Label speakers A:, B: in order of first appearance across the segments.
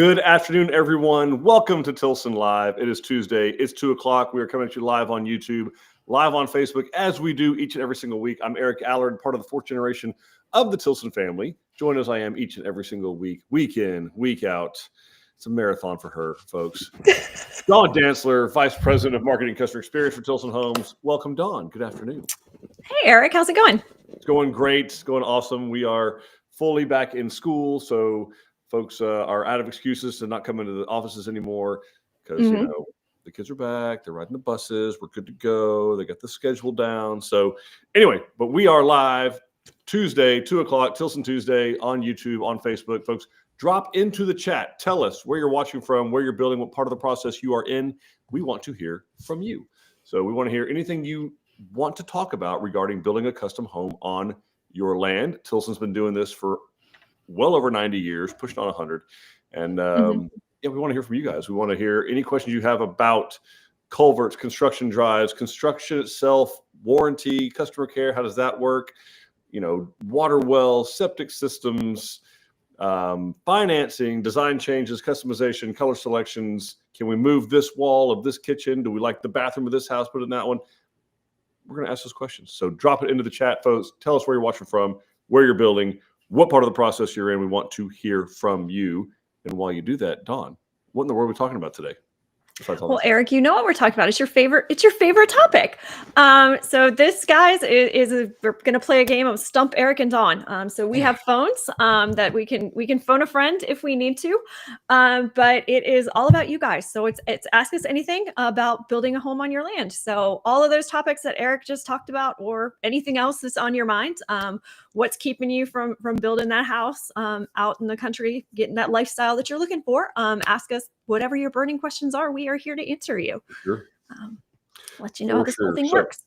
A: Good afternoon, everyone. Welcome to Tilson Live. It is Tuesday. It's 2 o'clock. We are coming at you live on YouTube, live on Facebook, as we do each and every single week. I'm Eric Alarid, part of the fourth generation of the Tilson family. Join as I am each and every single week, week in, week out. It's a marathon for her, folks. Dawn Dantzler, Vice President of Marketing and Customer Experience for Tilson Homes. Welcome, Dawn. Good afternoon.
B: Hey, Eric. How's it going?
A: It's going great. It's going awesome. We are fully back in school, so folks are out of excuses to not come into the offices anymore because, you know, the kids are back. They're riding the buses. We're good to go. They got the schedule down. So anyway, but we are live Tuesday, 2 o'clock, Tilson Tuesday on YouTube, on Facebook. Folks, drop into the chat. Tell us where you're watching from, where you're building, what part of the process you are in. We want to hear from you. So we want to hear anything you want to talk about regarding building a custom home on your land. Tilson's been doing this for well over 90 years, pushing on 100. And yeah, we want to hear from you guys. We want to hear any questions you have about culverts, construction drives, construction itself, warranty, customer care. How does that work? You know, water wells, septic systems, financing, design changes, customization, color selections. Can we move this wall of this kitchen? Do we like the bathroom of this house? Put it in that one. We're going to ask those questions. So drop it into the chat, folks. Tell us where you're watching from, where you're building, what part of the process you're in. We want to hear from you. And while you do that, Dawn, what in the world are we talking about today?
B: Well, Eric, you know what we're talking about. It's your favorite topic. So this, guys, we're going to play a game of Stump Eric and Dawn. So we have phones that we can phone a friend if we need to. But it is all about you guys. So it's ask us anything about building a home on your land. So all of those topics that Eric just talked about, or anything else that's on your mind. What's keeping you from building that house out in the country, getting that lifestyle that you're looking for? Ask us whatever your burning questions are. We are here to answer you.
A: Sure.
B: Let you know how this whole thing works.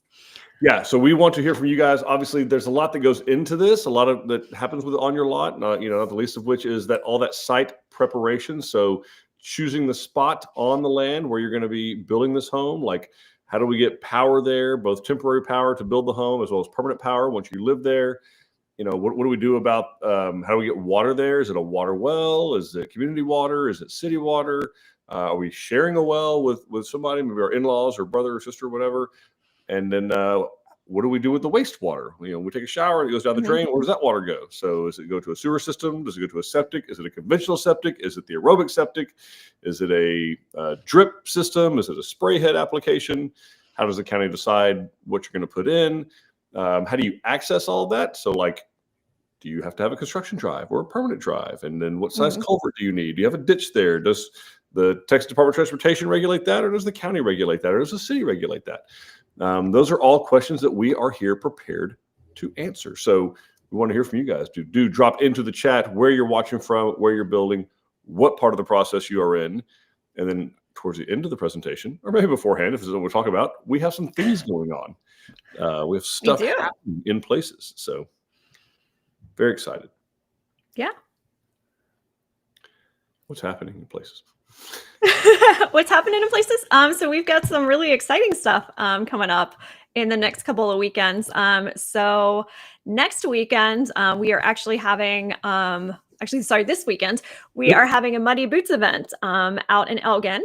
A: Yeah, so we want to hear from you guys. Obviously, there's a lot that goes into this, a lot of that happens with on your lot, not the least of which is that all that site preparation. So choosing the spot on the land where you're going to be building this home, like how do we get power there, both temporary power to build the home as well as permanent power once you live there. You know, what do we do about how do we get water there? Is it a water well? Is it community water? Is it city water? Are we sharing a well with somebody, maybe our in-laws or brother or sister or whatever? And then what do we do with the wastewater? You know, we take a shower, it goes down the drain. Where does that water go? So does it go to a sewer system? Does it go to a septic? Is it a conventional septic? Is it the aerobic septic? Is it a drip system? Is it a spray head application? How does the county decide what you're going to put in? How do you access all of that? So like, do you have to have a construction drive or a permanent drive? And then what size culvert do you need? Do you have a ditch there? Does the Texas Department of Transportation regulate that? Or does the county regulate that? Or does the city regulate that? Those are all questions that we are here prepared to answer. So we want to hear from you guys. Do drop into the chat where you're watching from, where you're building, what part of the process you are in. And then towards the end of the presentation, or maybe beforehand, if this is what we're talking about, we have some things going on. We have stuff happening in places. So very excited.
B: Yeah.
A: What's happening in places?
B: What's happening in places? So we've got some really exciting stuff coming up in the next couple of weekends. So next weekend, we are actually having this weekend, we are having a Muddy Boots event out in Elgin.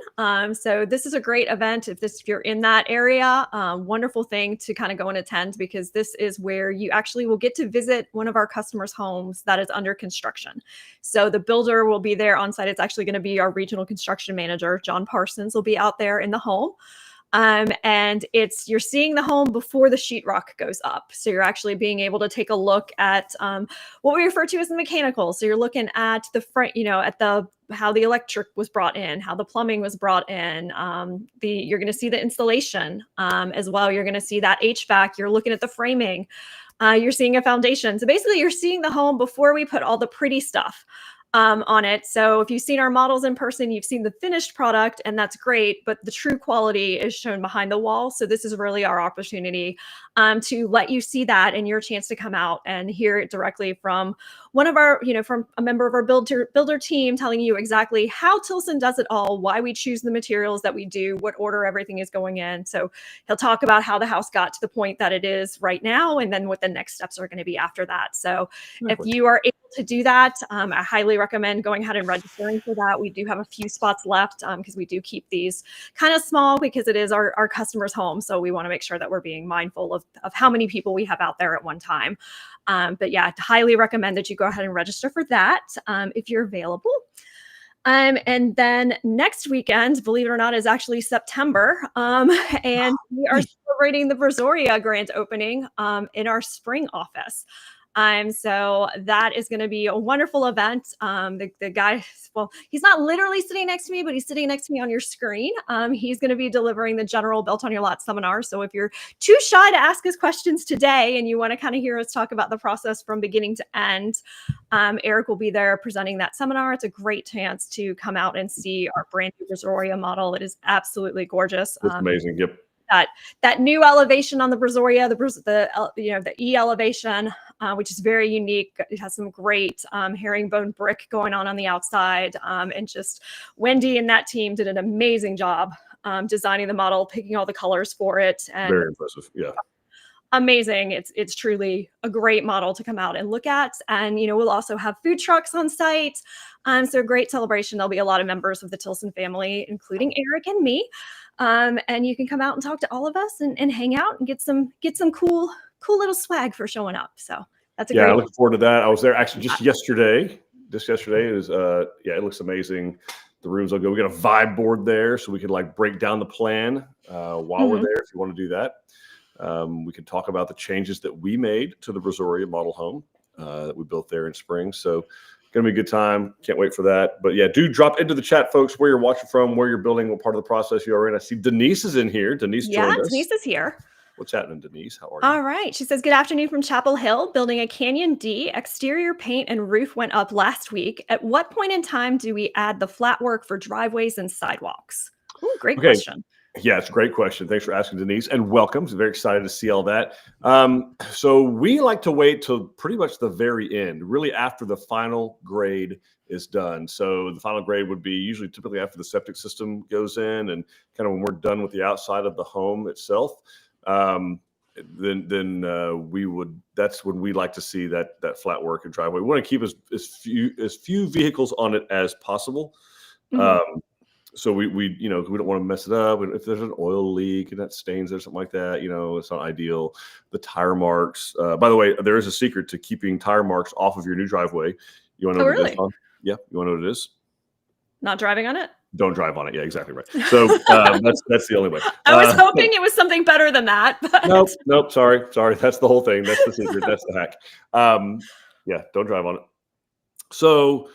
B: So this is a great event if you're in that area. Wonderful thing to kind of go and attend, because this is where you actually will get to visit one of our customers' homes that is under construction. So the builder will be there on site. It's actually going to be our regional construction manager, John Parsons, will be out there in the home. And you're seeing the home before the sheetrock goes up. So you're actually being able to take a look at what we refer to as the mechanical. So you're looking at the front, how the electric was brought in, how the plumbing was brought in. You're going to see the installation as well. You're going to see that HVAC. You're looking at the framing. You're seeing a foundation. So basically, you're seeing the home before we put all the pretty stuff on it. So if you've seen our models in person, you've seen the finished product, and that's great, but the true quality is shown behind the wall. So this is really our opportunity to let you see that, and your chance to come out and hear it directly from one of our, from a member of our builder team, telling you exactly how Tilson does it all, why we choose the materials that we do, what order everything is going in. So he'll talk about how the house got to the point that it is right now, and then what the next steps are going to be after that. So if you are able to do that, I highly recommend going ahead and registering for that. We do have a few spots left because we do keep these kind of small because it is our customers' home. So we want to make sure that we're being mindful of how many people we have out there at one time. But yeah, I highly recommend that you go ahead and register for that if you're available. And then next weekend, believe it or not, is actually September. And we are celebrating the Brazoria grand opening in our spring office. So that is going to be a wonderful event. The guy, well, he's not literally sitting next to me, but he's sitting next to me on your screen. He's going to be delivering the general Built on Your Lot seminar. So if you're too shy to ask us questions today and you want to kind of hear us talk about the process from beginning to end, Eric will be there presenting that seminar. It's a great chance to come out and see our brand new Brazoria model. It is absolutely gorgeous.
A: It's amazing. Yep.
B: That new elevation on the Brazoria, the E elevation, which is very unique. It has some great herringbone brick going on the outside, and just Wendy and that team did an amazing job designing the model, picking all the colors for it, and
A: very impressive. Yeah,
B: amazing. It's truly a great model to come out and look at. And we'll also have food trucks on site. So a great celebration. There'll be a lot of members of the Tilson family, including Eric and me. And you can come out and talk to all of us and hang out and get some cool little swag for showing up. So that's a great.
A: I look forward to that. I was there actually just yesterday. It was it looks amazing. The rooms will go. We got a vibe board there, so we could like break down the plan while we're there. If you want to do that, we can talk about the changes that we made to the Brazoria model home that we built there in spring. So going to be a good time. Can't wait for that. But yeah, do drop into the chat, folks, where you're watching from, where you're building, what part of the process you are in. I see Denise is in here. Denise joined us.
B: Denise is here.
A: What's happening, Denise? How are you?
B: All right. She says, good afternoon from Chapel Hill, building a Canyon D. Exterior paint and roof went up last week. At what point in time do we add the flat work for driveways and sidewalks? Ooh, great question.
A: Yeah, it's a great question. Thanks for asking, Denise, and welcome. So very excited to see all that. So we like to wait till pretty much the very end, really after the final grade is done. So the final grade would be usually typically after the septic system goes in and kind of when we're done with the outside of the home itself. Then we would. That's when we like to see that flat work and driveway. We want to keep as few vehicles on it as possible. So we don't want to mess it up. And if there's an oil leak and that stains or something like that, it's not ideal. The tire marks. By the way, there is a secret to keeping tire marks off of your new driveway. You want to know what it is, Tom? Yeah, you want to know what it is?
B: Not driving on it?
A: Don't drive on it. Yeah, exactly right. So that's the only way.
B: I was hoping it was something better than that. But...
A: Nope. Sorry. That's the whole thing. That's the secret. That's the hack. Yeah, don't drive on it. So.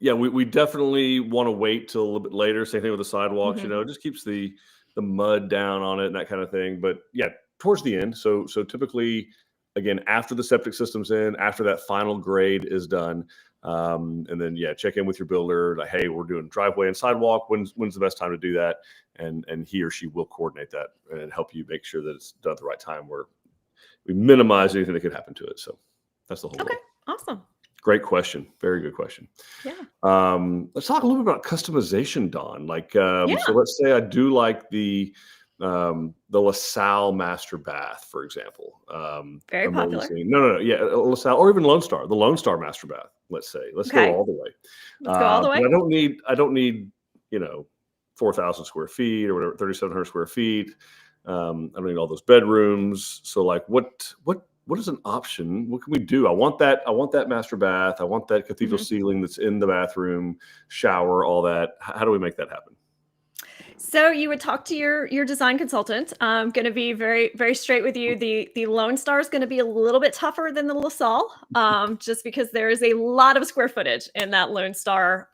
A: Yeah, we definitely want to wait till a little bit later. Same thing with the sidewalks, it just keeps the mud down on it and that kind of thing. But yeah, towards the end. So typically, again, after the septic system's in, after that final grade is done, and then check in with your builder. Like, hey, we're doing driveway and sidewalk. When's the best time to do that? And he or she will coordinate that and help you make sure that it's done at the right time where we minimize anything that could happen to it. So that's the whole.
B: Okay,
A: goal.
B: Awesome.
A: Great question. Very good question.
B: Yeah.
A: Let's talk a little bit about customization, Dawn. So let's say I do like the LaSalle master bath, for example.
B: Very popular.
A: No. Yeah, LaSalle or even Lone Star, the Lone Star master bath. Let's say. Let's go all the way.
B: Let's go all the way.
A: I don't need 4,000 square feet or whatever, 3,700 square feet. I don't need all those bedrooms. So what is an option? What can we do? I want that master bath. I want that cathedral ceiling that's in the bathroom, shower, all that. How do we make that happen?
B: So you would talk to your design consultant. I'm going to be very, very straight with you. The Lone Star is going to be a little bit tougher than the LaSalle, just because there is a lot of square footage in that Lone Star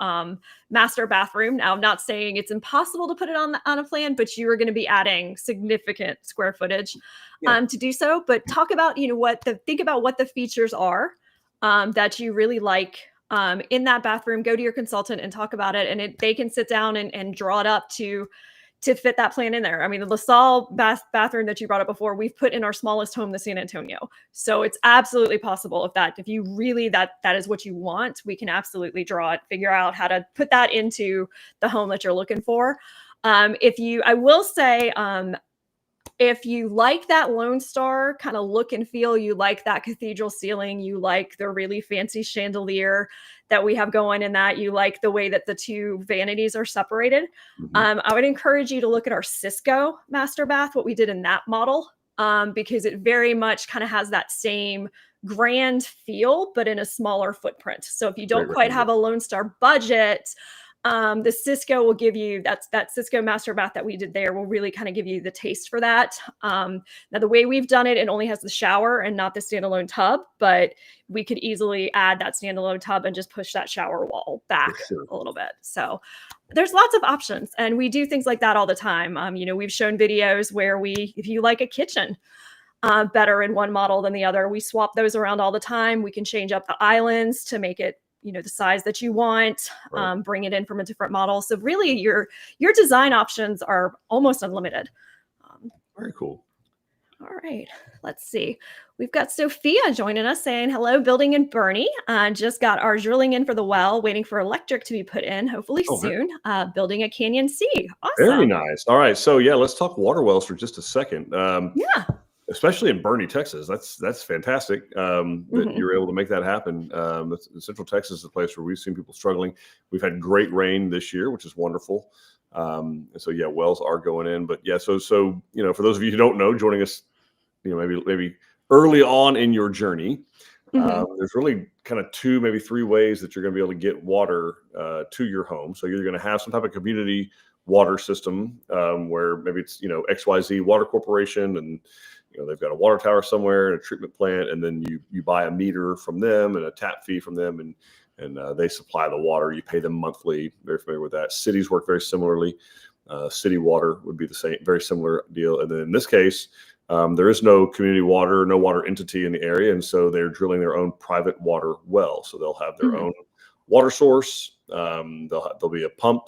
B: master bathroom. Now, I'm not saying it's impossible to put it on a plan, but you are going to be adding significant square footage to do so. But talk about think about what the features are that you really like. In that bathroom, go to your consultant and talk about it, and they can sit down and draw it up to fit that plan in there. I mean, the LaSalle bathroom that you brought up before, we've put in our smallest home, the San Antonio. So it's absolutely possible if you really that is what you want, we can absolutely draw it, figure out how to put that into the home that you're looking for. I will say, if you like that Lone Star kind of look and feel, you like that cathedral ceiling, you like the really fancy chandelier that we have going in that, you like the way that the two vanities are separated, I would encourage you to look at our Cisco master bath, what we did in that model, because it very much kind of has that same grand feel, but in a smaller footprint. So if you don't quite have a Lone Star budget, the Cisco will give you that Cisco master bath that we did there will really kind of give you the taste for that. Now the way we've done it only has the shower and not the standalone tub, but we could easily add that standalone tub and just push that shower wall back a little bit. So there's lots of options, and we do things like that all the time. We've shown videos where if you like a kitchen better in one model than the other, we swap those around all the time. We can change up the islands to make it the size that you want, bring it in from a different model. So really your design options are almost unlimited.
A: Very cool.
B: All right, let's see. We've got Sophia joining us saying, hello, building in Bernie. Just got our drilling in for the well, waiting for electric to be put in, hopefully soon. Building a Canyon C. Awesome.
A: Very nice. All right. So yeah, let's talk water wells for just a second.
B: Yeah.
A: Especially in Bernie, Texas. That's fantastic that you're able to make that happen. Central Texas is a place where we've seen people struggling. We've had great rain this year, which is wonderful. And so yeah, wells are going in. But yeah, so for those of you who don't know, joining us, maybe early on in your journey, there's really kind of 2, maybe 3 ways that you're going to be able to get water to your home. So you're going to have some type of community water system where maybe it's XYZ Water Corporation, and they've got a water tower somewhere and a treatment plant, and then you buy a meter from them and a tap fee from them, and they supply the water. You pay them monthly. Very familiar with that. Cities work very similarly. City water would be the same, very similar deal. And then in this case, there is no community water, no water entity in the area, and so they're drilling their own private water well. So they'll have their own water source. There'll be a pump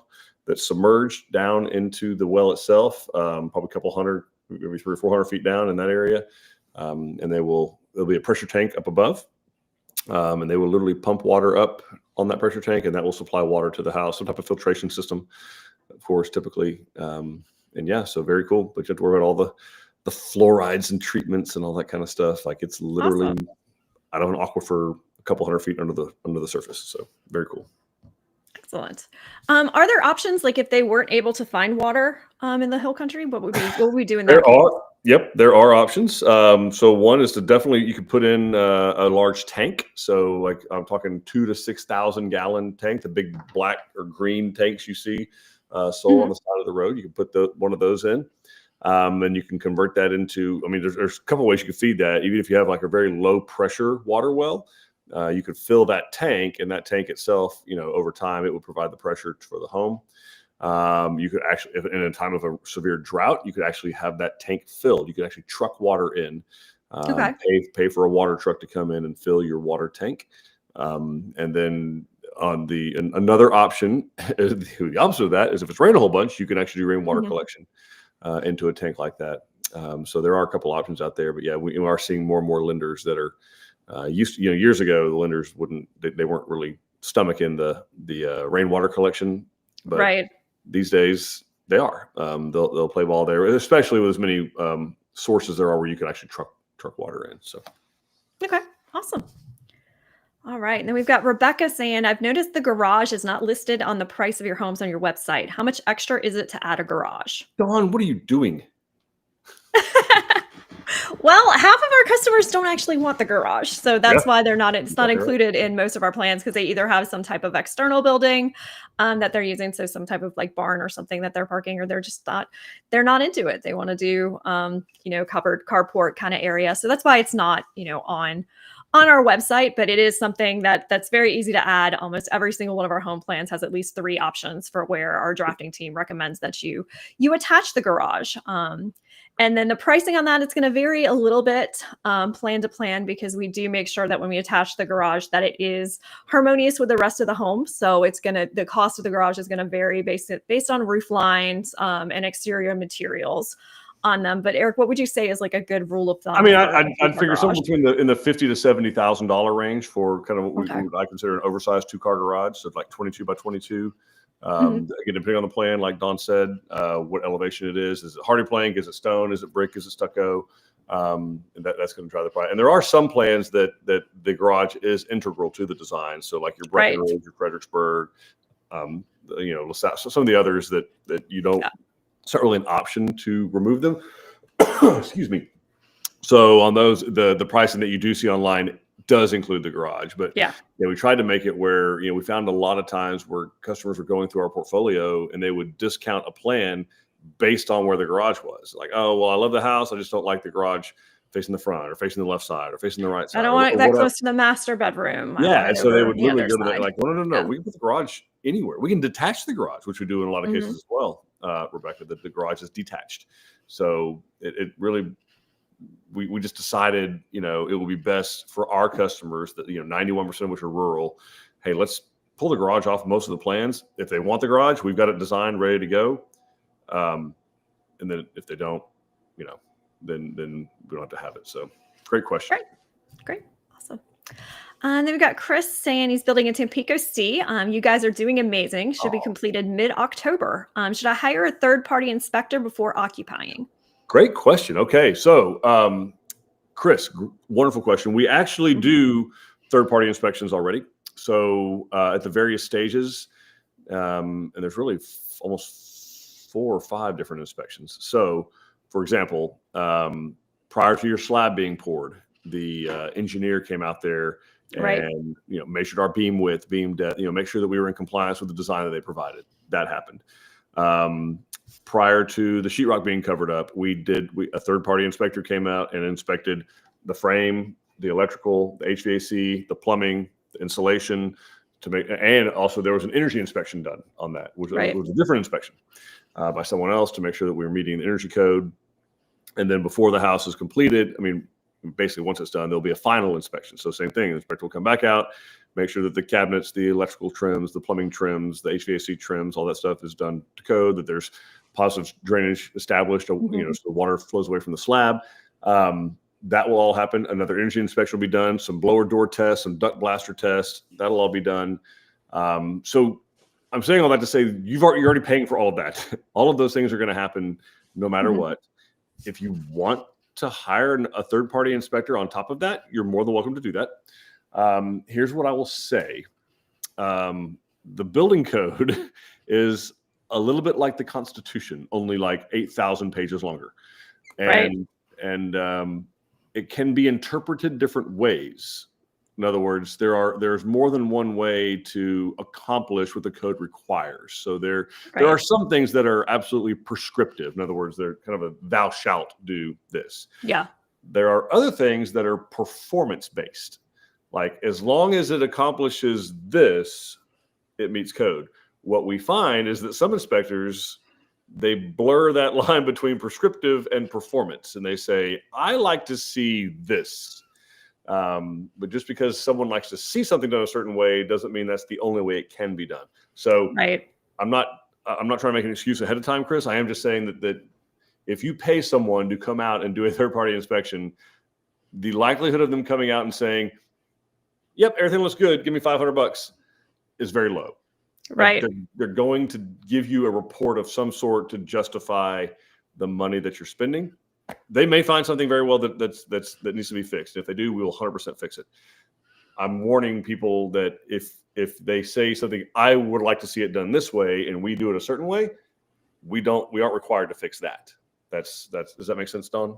A: that's submerged down into the well itself, probably a couple hundred, maybe 300 or 400 feet down in that area. And there'll be a pressure tank up above. And they will literally pump water up on that pressure tank, and that will supply water to the house, some type of filtration system, of course, typically. And yeah, so very cool. But you have to worry about all the fluorides and treatments and all that kind of stuff. Like it's literally out of an aquifer a couple hundred feet under the surface. So very cool.
B: Excellent. Are there options, like if they weren't able to find water in the hill country, what would we do in that case?
A: There are options. So one is to definitely, you could put in a large tank. So like I'm talking 2,000 to 6,000 gallon tank, the big black or green tanks you see sold on the side of the road. You can put one of those in. And you can convert that into, there's a couple of ways you can feed that. Even if you have like a very low pressure water well, you could fill that tank, and that tank itself, over time, it would provide the pressure for the home. You could actually, if in a time of a severe drought, you could actually have that tank filled. You could actually truck water in, pay for a water truck to come in and fill your water tank. And then another option, the opposite of that is if it's rained a whole bunch, you can actually do rainwater collection into a tank like that. So there are a couple options out there, but yeah, we are seeing more and more lenders that are years ago, the lenders they weren't really stomaching the rainwater collection, but these days they are. They'll play ball there, especially with as many sources there are where you can actually truck water in. So,
B: okay, awesome. All right, and then we've got Rebecca saying, "I've noticed the garage is not listed on the price of your homes on your website. How much extra is it to add a garage?"
A: Dawn, what are you doing?
B: Well, half of our customers don't actually want the garage. So that's why it's not included in most of our plans, because they either have some type of external building that they're using. So some type of like barn or something that they're parking, or they're not into it. They want to do, covered carport kind of area. So that's why it's not, on our website, but it is something that's very easy to add. Almost every single one of our home plans has at least 3 options for where our drafting team recommends that you attach the garage. And then the pricing on that, it's going to vary a little bit plan to plan, because we do make sure that when we attach the garage that it is harmonious with the rest of the home. So the cost of the garage is going to vary based on roof lines and exterior materials on them. But Eric, what would you say is like a good rule of thumb?
A: I'd figure something between in the $50,000 to $70,000 range for kind of what I consider an oversized 2-car garage. So like 22 by 22.
B: Mhm.
A: Again, depending on the plan, like Don said, what elevation it is it hardy plank? Is it stone? Is it brick? Is it stucco? And that's going to drive the price. And there are some plans that the garage is integral to the design. So like your
B: Right.
A: Breckenridge, your Fredericksburg, LaSalle, so some of the others that you don't, it's not really an option to remove them. Excuse me. So on those, the pricing that you do see online does include the garage, but we tried to make it where, we found a lot of times where customers were going through our portfolio and they would discount a plan based on where the garage was. Like, oh, well, I love the house, I just don't like the garage facing the front or facing the left side or facing the right side.
B: I don't want it that close to the master bedroom.
A: Yeah, and so they would literally go to
B: side.
A: like, no, we can put the garage anywhere. We can detach the garage, which we do in a lot of cases as well, Rebecca, that the garage is detached. So it really, we just decided, it would be best for our customers that, 91% of which are rural. Hey, let's pull the garage off most of the plans. If they want the garage, we've got it designed, ready to go. And then if they don't, then we don't have to have it. So great question.
B: Great. Awesome. And then we got Chris saying he's building in Tampico C. You guys are doing amazing. Should be completed mid-October. Should I hire a third-party inspector before occupying?
A: Great question. Okay. So, Chris, wonderful question. We actually do third-party inspections already. So at the various stages, and there's really almost 4 or 5 different inspections. So, for example, prior to your slab being poured, the engineer came out there and measured our beam width, beam depth, make sure that we were in compliance with the design that they provided. That happened. Prior to the sheetrock being covered up, a third-party inspector came out and inspected the frame, the electrical, the HVAC, the plumbing, the insulation, and also there was an energy inspection done on that, which was a different inspection by someone else to make sure that we were meeting the energy code. And then before the house is completed, basically once it's done, there'll be a final inspection. So same thing, the inspector will come back out, make sure that the cabinets, the electrical trims, the plumbing trims, the HVAC trims, all that stuff is done to code, that there's positive drainage established, so the water flows away from the slab. That will all happen. Another energy inspection will be done, some blower door tests, some duct blaster tests. That'll all be done. So I'm saying all that to say you're already paying for all of that. All of those things are going to happen no matter what. If you want to hire a third-party inspector on top of that, you're more than welcome to do that. Here's what I will say. The building code is a little bit like the Constitution, only like 8,000 pages longer. And it can be interpreted different ways. In other words, there's more than one way to accomplish what the code requires. So there are some things that are absolutely prescriptive. In other words, they're kind of a thou shalt do this.
B: Yeah.
A: There are other things that are performance-based. Like as long as it accomplishes this, it meets code. What we find is that some inspectors, they blur that line between prescriptive and performance. And they say, I like to see this. But just because someone likes to see something done a certain way doesn't mean that's the only way it can be done. So I'm not trying to make an excuse ahead of time, Chris. I am just saying that if you pay someone to come out and do a third-party inspection, the likelihood of them coming out and saying, yep, everything looks good, give me $500 is very low.
B: Right.
A: They're going to give you a report of some sort to justify the money that you're spending. They may find something very well that needs to be fixed. If they do, we will 100% fix it. I'm warning people that if they say something, I would like to see it done this way, and we do it a certain way, we aren't required to fix that. Does that make sense, Dawn?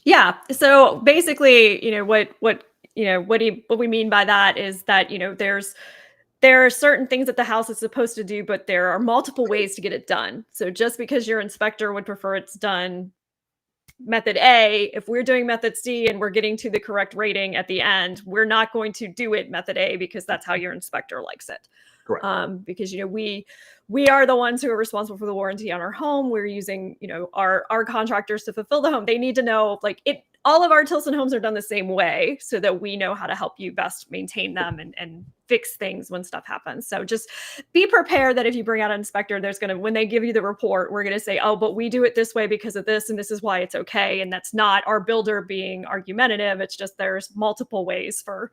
B: Yeah. So basically, what we mean by that is that, there are certain things that the house is supposed to do, but there are multiple ways to get it done. So just because your inspector would prefer it's done method A, if we're doing method C and we're getting to the correct rating at the end, we're not going to do it method A because that's how your inspector likes it.
A: Correct.
B: Because we are the ones who are responsible for the warranty on our home. We're using our contractors to fulfill the home. They need to know all of our Tilson homes are done the same way so that we know how to help you best maintain them and fix things when stuff happens. So just be prepared that if you bring out an inspector, when they give you the report, we're going to say, oh, but we do it this way because of this, and this is why it's okay. And that's not our builder being argumentative. It's just there's multiple ways for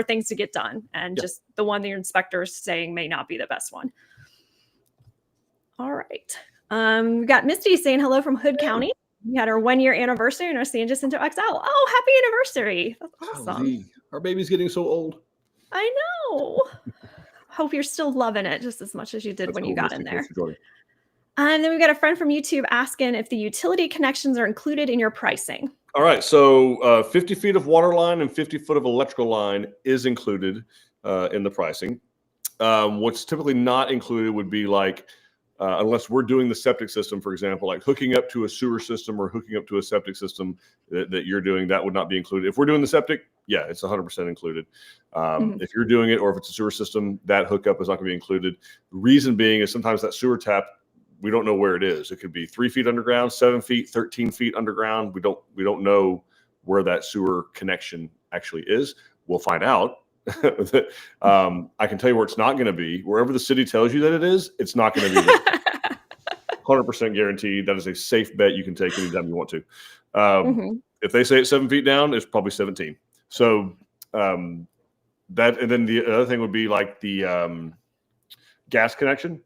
B: things to get done. And just the one that your inspector is saying may not be the best one. All right. We got Misty saying hello from Hood County. We had our 1 year anniversary and our San Jacinto XL. Oh, happy anniversary. That's awesome.
A: Golly, our baby's getting so old.
B: I know. Hope you're still loving it just as much as you did when you got in there. And then we've got a friend from YouTube asking if the utility connections are included in your pricing.
A: All right. So 50 feet of water line and 50 foot of electrical line is included in the pricing. What's typically not included would be like, unless we're doing the septic system, for example, like hooking up to a sewer system or hooking up to a septic system that you're doing, that would not be included. If we're doing the septic, yeah, it's 100% included. If you're doing it, or if it's a sewer system, that hookup is not going to be included. The reason being is sometimes that sewer tap, we don't know where it is. It could be 3 feet underground, 7 feet, 13 feet underground. We don't know where that sewer connection actually is. We'll find out. I can tell you where it's not going to be. Wherever the city tells you that it is, it's not going to be there. 100% guaranteed. That is a safe bet you can take anytime you want to. If they say it's 7 feet down, it's probably 17. So that, and then the other thing would be like the gas connection.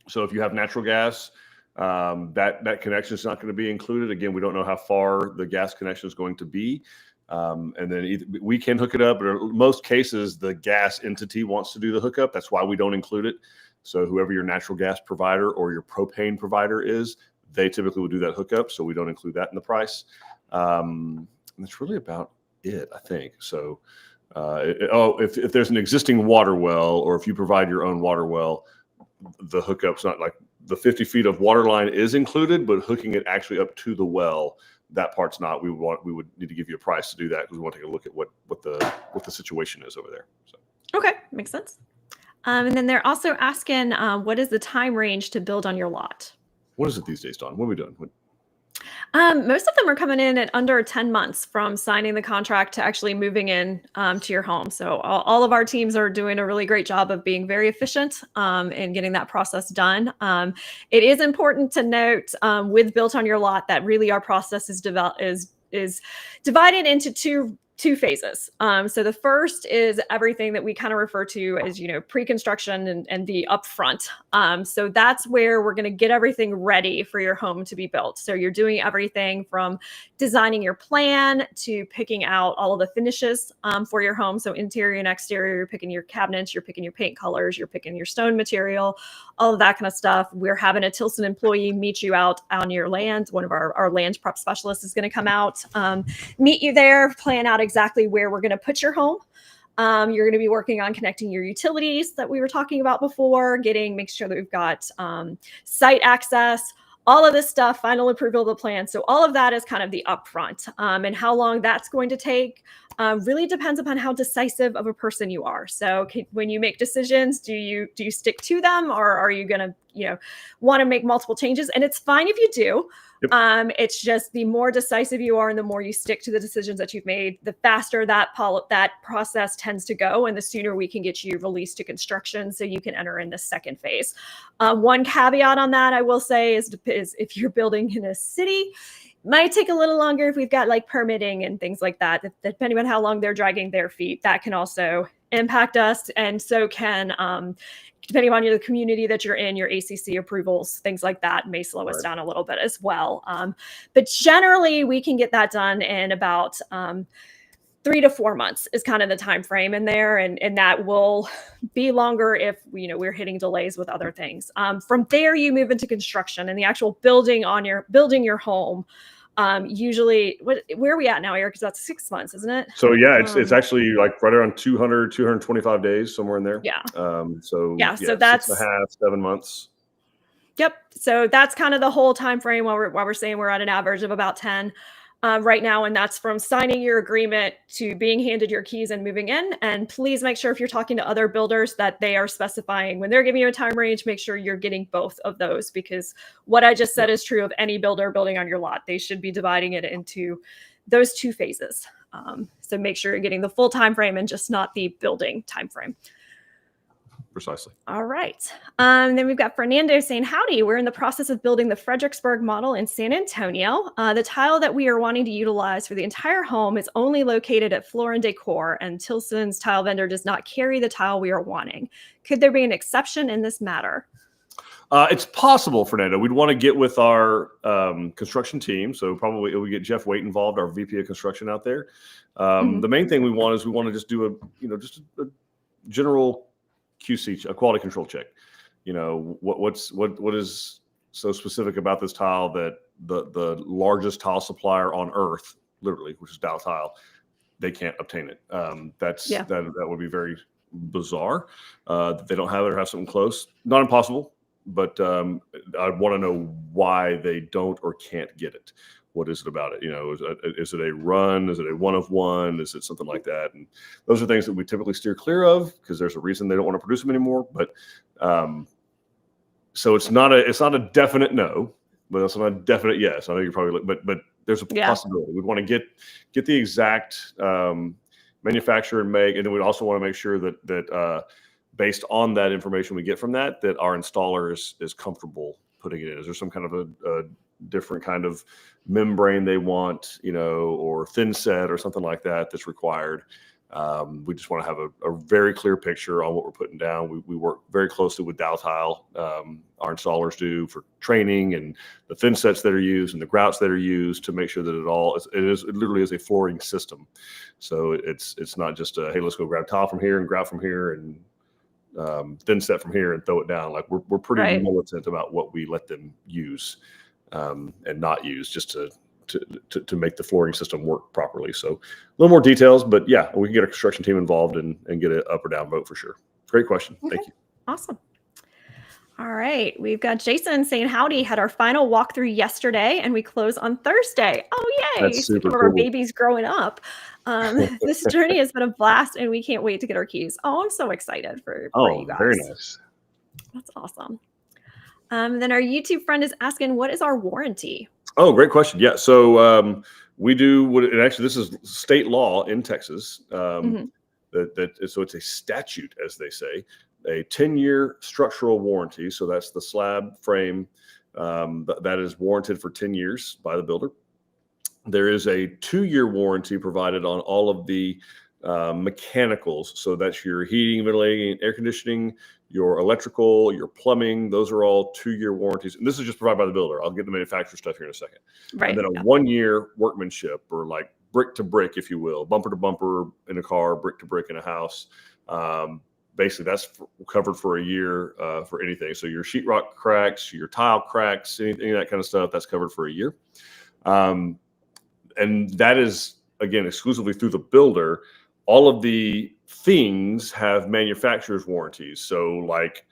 A: So if you have natural gas, that connection is not going to be included. Again, we don't know how far the gas connection is going to be. And then we can hook it up, but in most cases, the gas entity wants to do the hookup. That's why we don't include it. So whoever your natural gas provider or your propane provider is, they typically will do that hookup. So we don't include that in the price. And that's really about it, I think. So if there's an existing water well, or if you provide your own water well, the hookup's not like the 50 feet of water line is included, but hooking it actually up to the well, that part's not. We would need to give you a price to do that, because we want to take a look at what the situation is over there. So. Okay,
B: makes sense. And then they're also asking, what is the time range to build on your lot?
A: What is it these days, Don? What are we doing?
B: Most of them are coming in at under 10 months from signing the contract to actually moving in to your home. So all of our teams are doing a really great job of being very efficient in getting that process done. It is important to note with Built on Your Lot that really our process is divided into two phases. So the first is everything that we kind of refer to as, pre-construction and the upfront. So that's where we're going to get everything ready for your home to be built. So you're doing everything from designing your plan to picking out all of the finishes for your home. So interior and exterior, you're picking your cabinets, you're picking your paint colors, you're picking your stone material, all of that kind of stuff. We're having a Tilson employee meet you out on your land. One of our land prep specialists is going to come out, meet you there, plan out exactly where we're going to put your home. You're going to be working on connecting your utilities that we were talking about before, make sure that we've got site access, all of this stuff, final approval of the plan. So all of that is kind of the upfront, and how long that's going to take really depends upon how decisive of a person you are. So when you make decisions, do you stick to them, or are you going to want to make multiple changes? And it's fine if you do. Yep. It's just the more decisive you are and the more you stick to the decisions that you've made, the faster that process tends to go, and the sooner we can get you released to construction so you can enter in the second phase. One caveat on that I will say is if you're building in a city, might take a little longer if we've got like permitting and things like that. Depending on how long they're dragging their feet, that can also impact us. And so can, depending on the community that you're in, your ACC approvals, things like that may slow us down a little bit as well. But generally we can get that done in about 3 to 4 months is kind of the time frame in there, and that will be longer if we're hitting delays with other things. From there, you move into construction and the actual building your home. Usually, where are we at now, Eric? Because that's 6 months, isn't it?
A: So yeah, it's actually like right around 225 days, somewhere in there.
B: Yeah.
A: So
B: so that's
A: 6.5, 7 months.
B: Yep. So that's kind of the whole time frame while we're saying we're at an average of about 10. Right now, and that's from signing your agreement to being handed your keys and moving in. And please make sure if you're talking to other builders that they are specifying when they're giving you a time range, make sure you're getting both of those, because what I just said is true of any builder building on your lot. They should be dividing it into those two phases. So make sure you're getting the full time frame and just not the building time frame.
A: Precisely.
B: All right. Then we've got Fernando saying, howdy, we're in the process of building the Fredericksburg model in San Antonio. The tile that we are wanting to utilize for the entire home is only located at Floor and Decor, and Tilson's tile vendor does not carry the tile we are wanting. Could there be an exception in this matter?
A: It's possible, Fernando. We'd want to get with our construction team. So probably we get Jeff Waite involved, our VP of construction out there. The main thing we want to just do a general QC, a quality control check. What is so specific about this tile that the largest tile supplier on earth, literally, which is Dow Tile, they can't obtain it. That would be very bizarre that they don't have it or have something close. Not impossible, but I want to know why they don't or can't get it. What is it about it? Is it a run? Is it a one of one? Is it something like that? And those are things that we typically steer clear of because there's a reason they don't want to produce them anymore. But so it's not a definite no, but it's not a definite yes. I know you're probably, but there's a possibility. We'd want to get the exact manufacturer and make, and then we'd also want to make sure that based on that information we get from that our installer is comfortable putting it in. Is there some kind of a different kind of membrane they want, or thin set or something like that that's required? We just want to have a very clear picture on what we're putting down. We work very closely with Dow Tile. Our installers do for training and the thin sets that are used and the grouts that are used to make sure that it literally is a flooring system. So it's not just hey, let's go grab tile from here and grout from here and thin set from here and throw it down. Like we're pretty militant about what we let them use and not use, just to make the flooring system work properly. So a little more details, but yeah, we can get a construction team involved and get an up or down vote for sure. Great question.
B: Okay.
A: Thank you.
B: Awesome. All right. We've got Jason saying howdy, had our final walkthrough yesterday and we close on Thursday. Oh, yay.
A: That's super cool.
B: Our babies growing up. This journey has been a blast and we can't wait to get our keys. Oh, I'm so excited for you guys.
A: Very nice.
B: That's awesome. Then our YouTube friend is asking, what is our warranty?
A: Oh, great question. Yeah. So we do and actually this is state law in Texas. So it's a statute, as they say, a 10-year structural warranty. So that's the slab frame that is warranted for 10 years by the builder. There is a 2-year warranty provided on all of the mechanicals. So that's your heating, ventilating, air conditioning, your electrical, your plumbing. Those are all 2-year warranties. And this is just provided by the builder. I'll get the manufacturer stuff here in a second. Right. And then a 1-year workmanship, or like brick to brick, if you will, bumper to bumper in a car, brick to brick in a house. Basically, that's covered for a year for anything. So your sheetrock cracks, your tile cracks, anything of that kind of stuff, that's covered for a year. And that is, again, exclusively through the builder. All of the things have manufacturer's warranties. So like,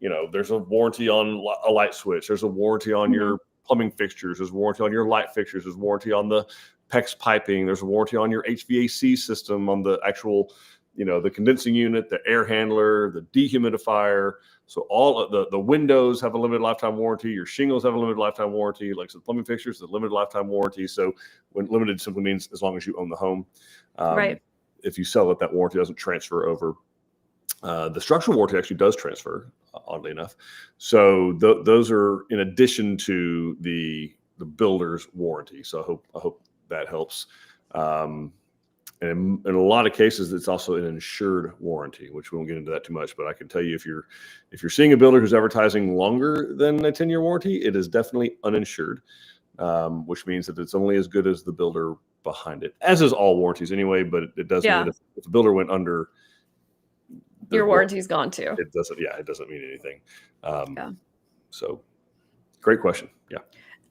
A: there's a warranty on a light switch. There's a warranty on your plumbing fixtures. There's a warranty on your light fixtures. There's a warranty on the PEX piping. There's a warranty on your HVAC system, on the actual, the condensing unit, the air handler, the dehumidifier. So all of the windows have a limited lifetime warranty. Your shingles have a limited lifetime warranty. Like the plumbing fixtures, the limited lifetime warranty. So when limited simply means as long as you own the home. Right. If you sell it, that warranty doesn't transfer over. The structural warranty actually does transfer, oddly enough. So those are in addition to the builder's warranty. So I hope that helps. And in a lot of cases, it's also an insured warranty, which we won't get into that too much. But I can tell you, if you're seeing a builder who's advertising longer than a 10-year warranty, it is definitely uninsured, which means that it's only as good as the builder behind it, as is all warranties anyway. But it doesn't mean if the builder went under,
B: your warranty's gone too.
A: It doesn't mean anything. So great question. Yeah.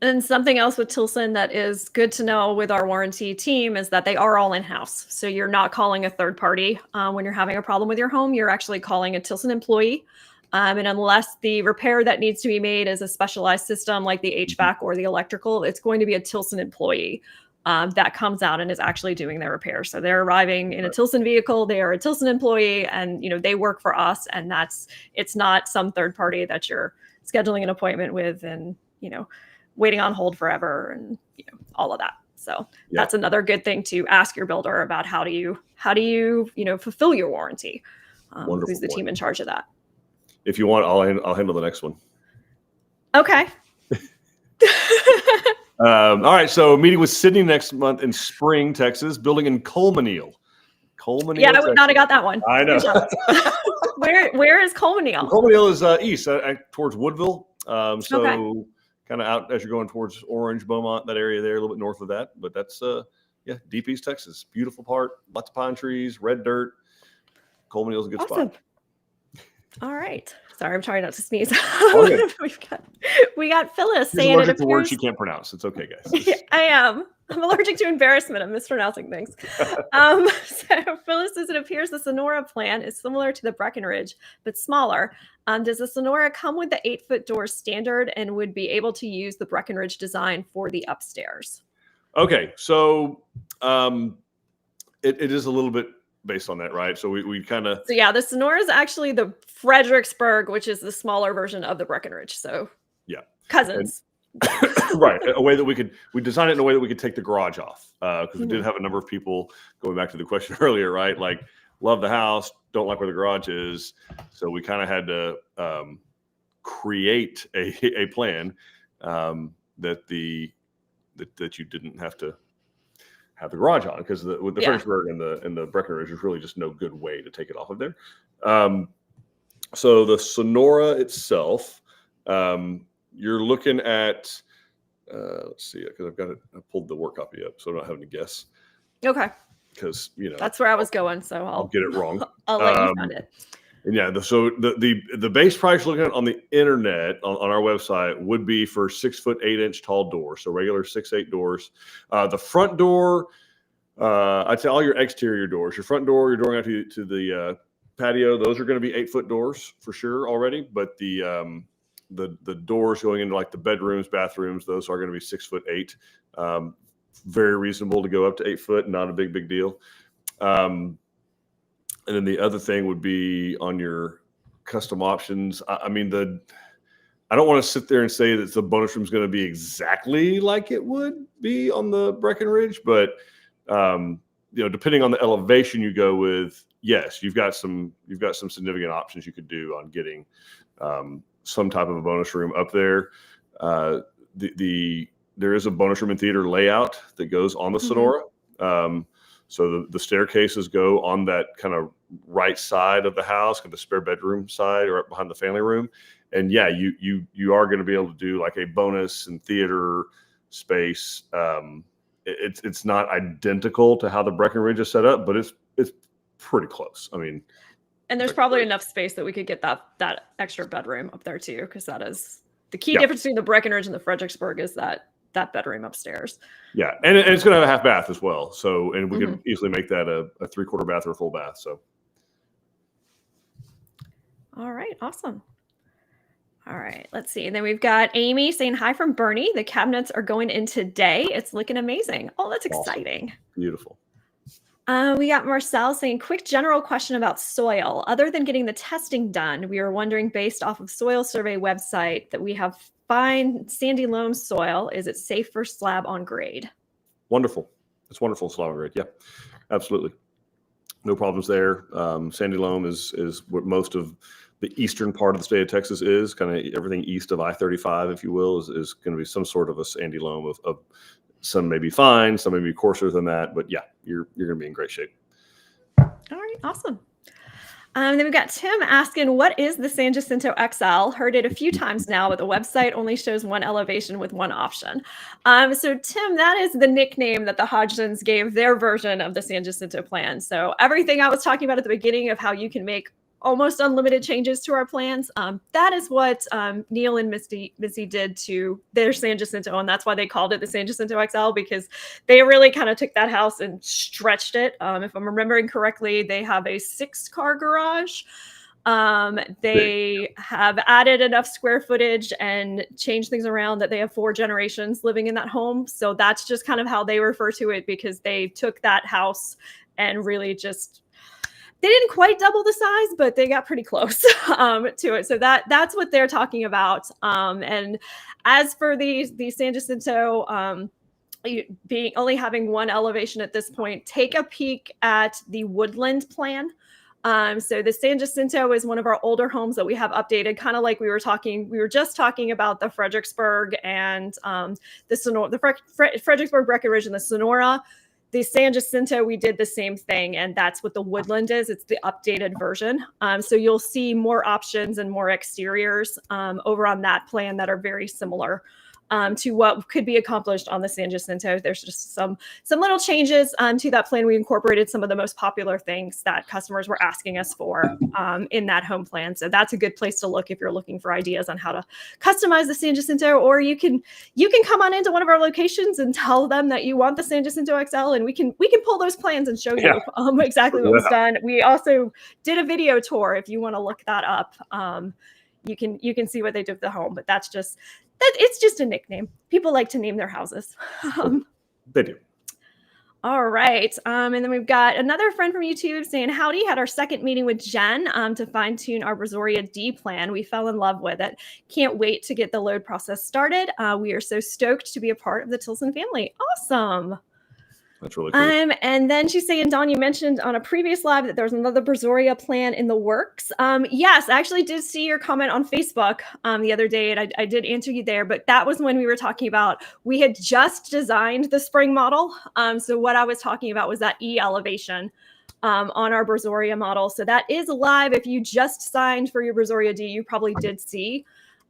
B: And something else with Tilson that is good to know with our warranty team is that they are all in-house. So you're not calling a third party when you're having a problem with your home. You're actually calling a Tilson employee. And unless the repair that needs to be made is a specialized system like the HVAC or the electrical, it's going to be a Tilson employee that comes out and is actually doing their repair. So they're arriving in a Tilson vehicle. They are a Tilson employee, and they work for us. And it's not some third party that you're scheduling an appointment with and waiting on hold forever and all of that. So that's another good thing to ask your builder about. How do you fulfill your warranty? Who's the team in charge of that?
A: If you want, I'll handle the next one.
B: Okay.
A: All right. So meeting with Sydney next month in Spring, Texas, building in Colemanile.
B: Yeah, I would not have got that one.
A: I know.
B: Where is Colemanile?
A: Colemanile is east, towards Woodville.
B: Okay.
A: So kind of out as you're going towards Orange, Beaumont, that area there, a little bit north of that. But that's deep East Texas, beautiful part, lots of pine trees, red dirt. Coleman is a good
B: Awesome.
A: spot.
B: All right. Sorry, I'm trying not to sneeze.
A: All good.
B: we got Phyllis
A: She's
B: saying it
A: allergic to words
B: appears.
A: she can't pronounce. It's okay, guys.
B: Yeah, I am. I'm allergic to embarrassment. I'm mispronouncing things. So Phyllis says it appears the Sonora plan is similar to the Breckenridge, but smaller. Does the Sonora come with the 8-foot door standard and would be able to use the Breckenridge design for the upstairs?
A: Okay, so it is a little bit based on that, right? So we kind of.
B: So yeah, the Sonora is actually the Fredericksburg, which is the smaller version of the Breckenridge. So
A: yeah,
B: cousins.
A: Right, a way that we designed it in a way that we could take the garage off, because we did have a number of people, going back to the question earlier, right? Like, love the house, don't like where the garage is. So we kind of had to create a plan that you didn't have to have the garage on, because with the Fredericksburg and the Breckenridge, there's really just no good way to take it off of there. So the Sonora itself, you're looking at, let's see, because I pulled the work copy up, so I'm not having to guess.
B: Okay.
A: Because
B: that's where I was going, so
A: I'll get it wrong.
B: I'll let you find it.
A: And yeah, so the base price looking at on the internet on our website would be for 6 foot 8 inch tall doors, so regular 6'8" doors. The front door, I'd say all your exterior doors, your front door, your door out to the patio, those are going to be 8-foot doors for sure already. But the doors going into like the bedrooms, bathrooms, those are going to be 6'8". Very reasonable to go up to 8 foot, not a big deal. And then the other thing would be on your custom options. I mean, I don't want to sit there and say that the bonus room is going to be exactly like it would be on the Breckenridge, but depending on the elevation you go with, yes, you've got some significant options you could do on getting some type of a bonus room up there. There is a bonus room and theater layout that goes on the Sonora. So the staircases go on that kind of right side of the house, kind of the spare bedroom side or up behind the family room. And yeah, you are going to be able to do like a bonus and theater space. It's not identical to how the Breckenridge is set up, but it's pretty close. I mean,
B: and there's probably enough space that we could get that extra bedroom up there too, because that is the key difference between the Breckenridge and the Fredericksburg is that bedroom upstairs.
A: Yeah, and it's going to have a half bath as well. So, and we could easily make that a 3/4 bath or a full bath. So,
B: all right, awesome. All right, let's see. And then we've got Amy saying hi from Bernie. The cabinets are going in today. It's looking amazing. Oh, that's exciting.
A: Beautiful.
B: We got Marcel saying, quick general question about soil. Other than getting the testing done, we are wondering, based off of soil survey website, that we have fine sandy loam soil. Is it safe for slab on grade?
A: Wonderful. It's wonderful slab on grade. Yeah, absolutely. No problems there. Sandy loam is what most of the eastern part of the state of Texas is. Kind of everything east of I-35, if you will, is going to be some sort of a sandy loam of some may be fine, some may be coarser than that, but yeah, you're going to be in great shape.
B: All right, awesome. Then we've got Tim asking, what is the San Jacinto XL? Heard it a few times now, but the website only shows one elevation with one option. So Tim, that is the nickname that the Hodgsons gave their version of the San Jacinto plan. So everything I was talking about at the beginning of how you can make almost unlimited changes to our plans, that is what Neil and Missy did to their San Jacinto, and that's why they called it the San Jacinto XL, because they really kind of took that house and stretched it. If I'm remembering correctly, they have a 6-car garage. They have added enough square footage and changed things around that they have 4 generations living in that home. So that's just kind of how they refer to it, because they took that house and really just, they didn't quite double the size, but they got pretty close to it. So that's what they're talking about. And as for the San Jacinto being only having one elevation at this point, take a peek at the Woodland plan. So the San Jacinto is one of our older homes that we have updated, kind of like we were just talking about the Fredericksburg and the Fredericksburg Breckenridge and the Sonora. the San Jacinto, we did the same thing, and that's what the Woodland is. It's the updated version. So you'll see more options and more exteriors over on that plan that are very similar to what could be accomplished on the San Jacinto. There's just some little changes to that plan. We incorporated some of the most popular things that customers were asking us for in that home plan. So that's a good place to look if you're looking for ideas on how to customize the San Jacinto, or you can come on into one of our locations and tell them that you want the San Jacinto XL, and we can pull those plans and show you exactly what was done. We also did a video tour if you want to look that up. You can see what they did with the home, but it's just a nickname. People like to name their houses.
A: They do.
B: All right. And then we've got another friend from YouTube saying, howdy, had our second meeting with Jen to fine tune our Brazoria D plan. We fell in love with it. Can't wait to get the load process started. We are so stoked to be a part of the Tilson family. Awesome.
A: That's really cool.
B: And then she's saying, Dawn, you mentioned on a previous live that there's another Brazoria plan in the works. Yes, I actually did see your comment on Facebook the other day, and I did answer you there. But that was when we were talking about, we had just designed the spring model. So what I was talking about was that E elevation on our Brazoria model. So that is live. If you just signed for your Brazoria D, you probably did see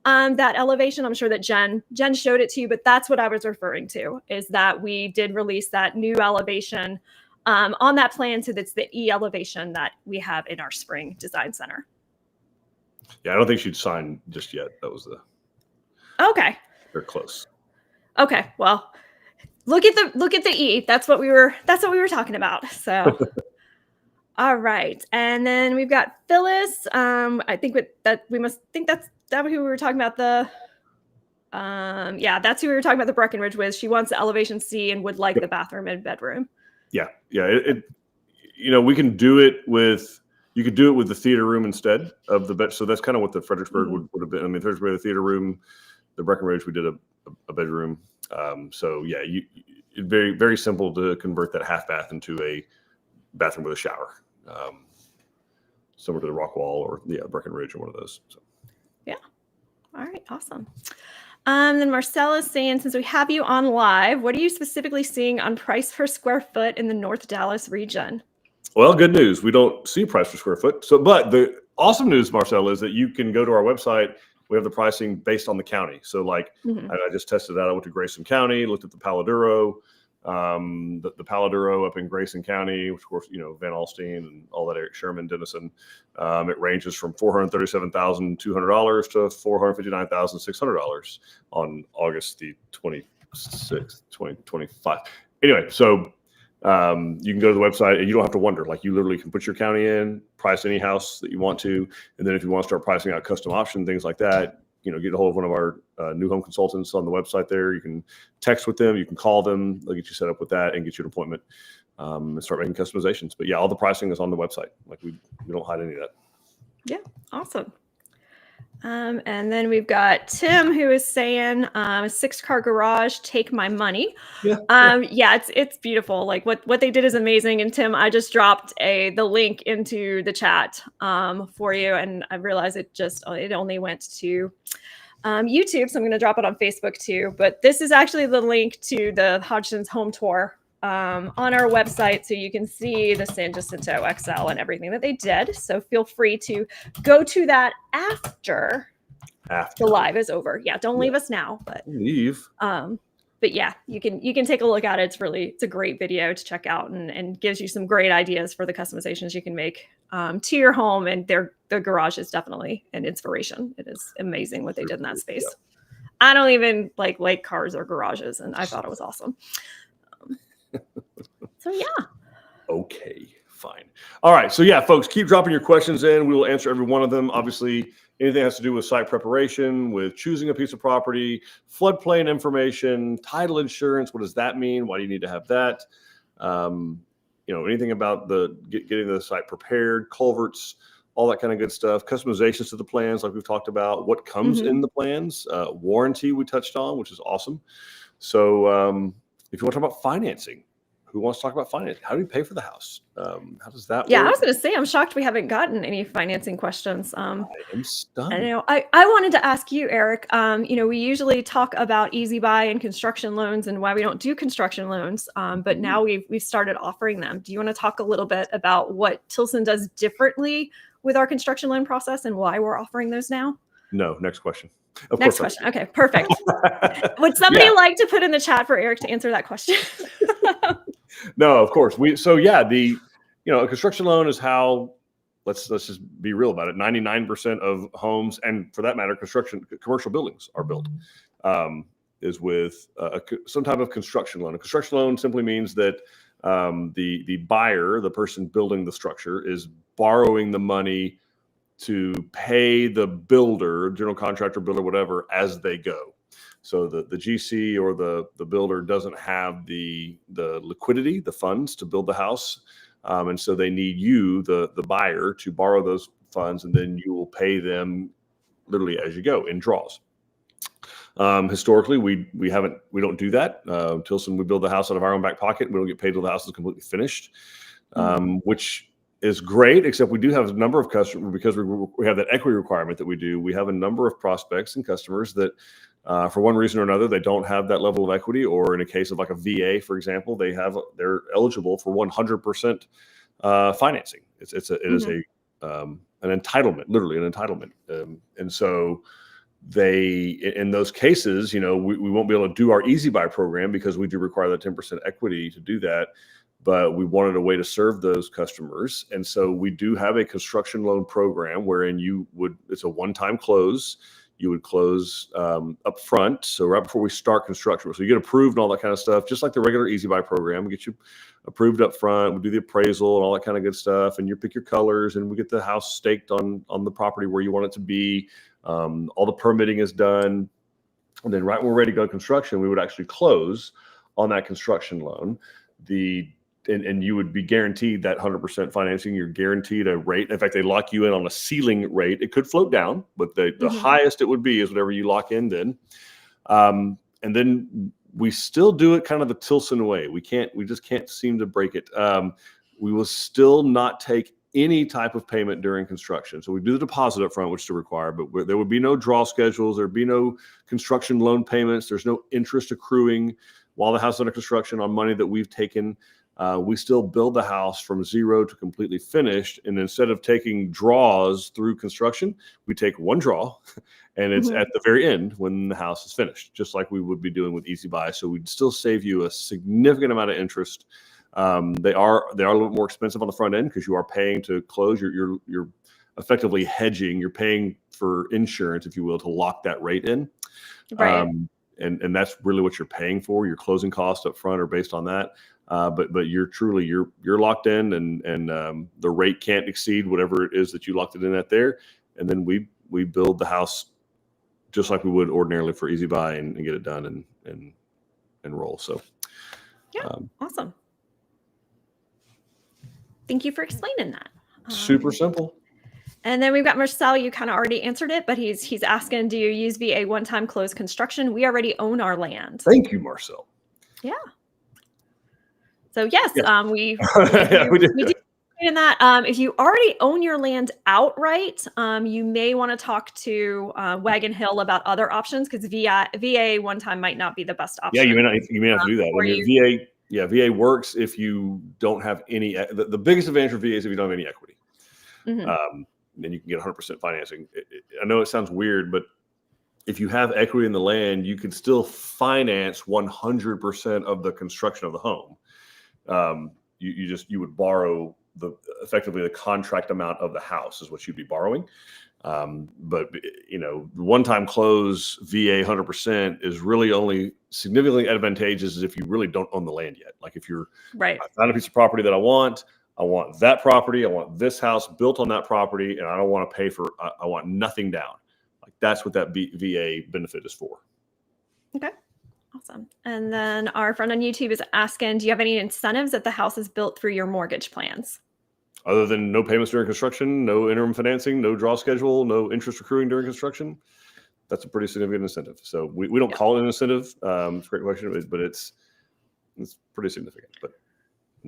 B: that elevation. I'm sure that Jen showed it to you, but that's what I was referring to, is that we did release that new elevation on that plan. So that's the E elevation that we have in our spring design center.
A: Yeah, I don't think she'd sign just yet. That was
B: okay.
A: They're close.
B: Okay, well, look at the E. That's what we were talking about. So. All right, and then we've got Phyllis. I think that's who we were talking about. That's who we were talking about the Breckenridge with. She wants the elevation C and would like the bathroom and bedroom.
A: Yeah. We can do it with. You could do it with the theater room instead of the bed. So that's kind of what the Fredericksburg would have been. I mean, Fredericksburg, the theater room, the Breckenridge, we did a bedroom. Very, very simple to convert that half bath into a bathroom with a shower. Similar to the Rockwall or Breckenridge or one of those. So.
B: Yeah. All right. Awesome. Then Marcella's saying, since we have you on live, what are you specifically seeing on price per square foot in the North Dallas region? Well,
A: good news. We don't see price per square foot. But the awesome news, Marcella, is that you can go to our website. We have the pricing based on the county. So I just tested that. I went to Grayson County, looked at the Paladuro. The Paladuro up in Grayson County, which of course, Van Alstyne and all that area, Sherman, Denison, it ranges from $437,200 to $459,600 on August the 26th, 2025. Anyway, so you can go to the website and you don't have to wonder. Like, you literally can put your county in, price any house that you want to, and then if you want to start pricing out custom option, things like that, get a hold of one of our new home consultants on the website there. You can text with them, you can call them, they'll get you set up with that and get you an appointment and start making customizations. But yeah, all the pricing is on the website. Like, we don't hide any of that.
B: Yeah, awesome. And then we've got Tim, who is saying, 6-car garage, take my money. It's beautiful. Like, what they did is amazing. And Tim, I just dropped the link into the chat for you, and I realized it only went to YouTube, so I'm going to drop it on Facebook too. But this is actually the link to the Hodgson's home tour on our website, so you can see the San Jacinto XL and everything that they did. So feel free to go to that after the live is over. Yeah, don't leave us now, but
A: leave.
B: But yeah, you can take a look at it. It's a great video to check out, and gives you some great ideas for the customizations you can make to your home. And the garage is definitely an inspiration. It is amazing what they did in that space. Yeah. I don't even like cars or garages, and I thought it was awesome. So yeah.
A: Okay, fine. All right. So yeah, folks, keep dropping your questions in. We will answer every one of them. Obviously, anything has to do with site preparation, with choosing a piece of property, floodplain information, title insurance. What does that mean? Why do you need to have that? Anything about getting the site prepared, culverts, all that kind of good stuff. Customizations to the plans, like we've talked about. What comes in the plans? Warranty we touched on, which is awesome. So if you want to talk about financing, who wants to talk about finance? How do you pay for the house? How does that
B: Yeah, I
A: work?
B: was going to say, I'm shocked we haven't gotten any financing questions.
A: I am
B: I
A: stunned.
B: know. I wanted to ask you, Eric. We usually talk about easy buy and construction loans and why we don't do construction loans, but now we've started offering them. Do you want to talk a little bit about what Tilson does differently with our construction loan process and why we're offering those now?
A: No, next question. Of
B: Next
A: course
B: question. Okay, perfect.
A: I will.
B: Would somebody
A: Yeah.
B: like to put in the chat for Eric to answer that question?
A: No, of course. A construction loan is how, let's just be real about it. 99% of homes, and for that matter, commercial buildings are built, is with some type of construction loan. A construction loan simply means that the buyer, the person building the structure, is borrowing the money to pay the builder, general contractor, builder, whatever, as they go. So the GC or the builder doesn't have the liquidity, the funds to build the house. And so they need you, the buyer, to borrow those funds, and then you will pay them literally as you go in draws. Historically, we don't do that. Tilson, we build the house out of our own back pocket. We don't get paid till the house is completely finished, which is great, except we do have a number of customers, because we have that equity requirement that we do. We have a number of prospects and customers that, for one reason or another, they don't have that level of equity, or in a case of like a VA, for example, they're eligible for 100% financing. It is an entitlement, literally an entitlement, and so in those cases, we won't be able to do our easy buy program because we do require that 10% equity to do that. But we wanted a way to serve those customers. And so we do have a construction loan program wherein it's a one-time close. You would close up front. So right before we start construction. So you get approved and all that kind of stuff, just like the regular easy buy program. We get you approved up front. We do the appraisal and all that kind of good stuff. And you pick your colors, and we get the house staked on the property where you want it to be. All the permitting is done. And then right when we're ready to go to construction, we would actually close on that construction loan. And you would be guaranteed that 100% financing. You're guaranteed a rate. In fact, they lock you in on a ceiling rate. It could float down, but the highest it would be is whatever you lock in then. And then we still do it kind of the Tilson way. We just can't seem to break it. We will still not take any type of payment during construction. So we do the deposit up front, which is required, but there would be no draw schedules. There'd be no construction loan payments. There's no interest accruing while the house is under construction on money that we've taken. We still build the house from zero to completely finished. And instead of taking draws through construction, we take one draw, and it's at the very end when the house is finished, just like we would be doing with Easy Buy. So we'd still save you a significant amount of interest. They are a little more expensive on the front end because you are paying to close. You're effectively hedging. You're paying for insurance, if you will, to lock that rate in. Right. And that's really what you're paying for. Your closing costs up front are based on that. But you're locked in, and the rate can't exceed whatever it is that you locked it in at there. And then we build the house just like we would ordinarily for Easy Buy and get it done and roll. So
B: yeah, awesome. Thank you for explaining that.
A: Super simple.
B: And then we've got Marcel. You kind of already answered it, but he's asking, do you use VA one-time close construction? We already own our land.
A: Thank you, Marcel.
B: Yeah. So yes, we do in that. If you already own your land outright, you may want to talk to Wagon Hill about other options, because VA one time might not be the best option.
A: Yeah, you may have to do that. VA works if you don't have any. The biggest advantage for VA is if you don't have any equity. Then you can get 100% financing. I know it sounds weird, but if you have equity in the land, you can still finance 100% of the construction of the home. You would borrow effectively the contract amount of the house is what you'd be borrowing. But the one-time close VA 100% is really only significantly advantageous if you really don't own the land yet. Like if you're right, I found a piece of property that I want that property, I want this house built on that property, and I don't want to pay for, I want nothing down. Like that's what that VA benefit is for.
B: Okay. Awesome. And then our friend on YouTube is asking, do you have any incentives if the house is built through your mortgage plans?
A: Other than no payments during construction, no interim financing, no draw schedule, no interest accruing during construction, that's a pretty significant incentive. So we don't call it an incentive. It's a great question, but it's pretty significant. But